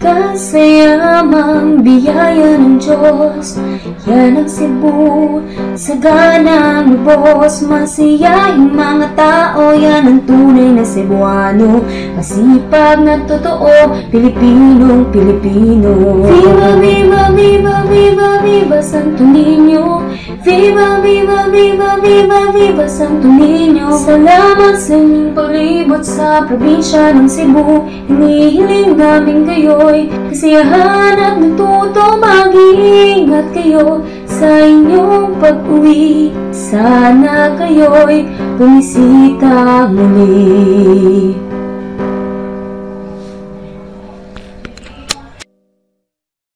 Kasayamang biyaya ng Diyos, yan ang Cebu, saganang lubos. Masiyahing mga tao, yan ang tunay na Cebuano. Masipag na totoo, Pilipinong Pilipino. Viva, viva, viva, viva, viva Santo Niño. Viva, viva, viva, viva, viva Santo Niño. Salamat sa inyong paglibot sa probinsya ng Cebu. Hinihiling namin kayo'y kasiyahan at natuto. Mag-iingat kayo sa inyong pag-uwi. Sana kayo'y bumisita muli.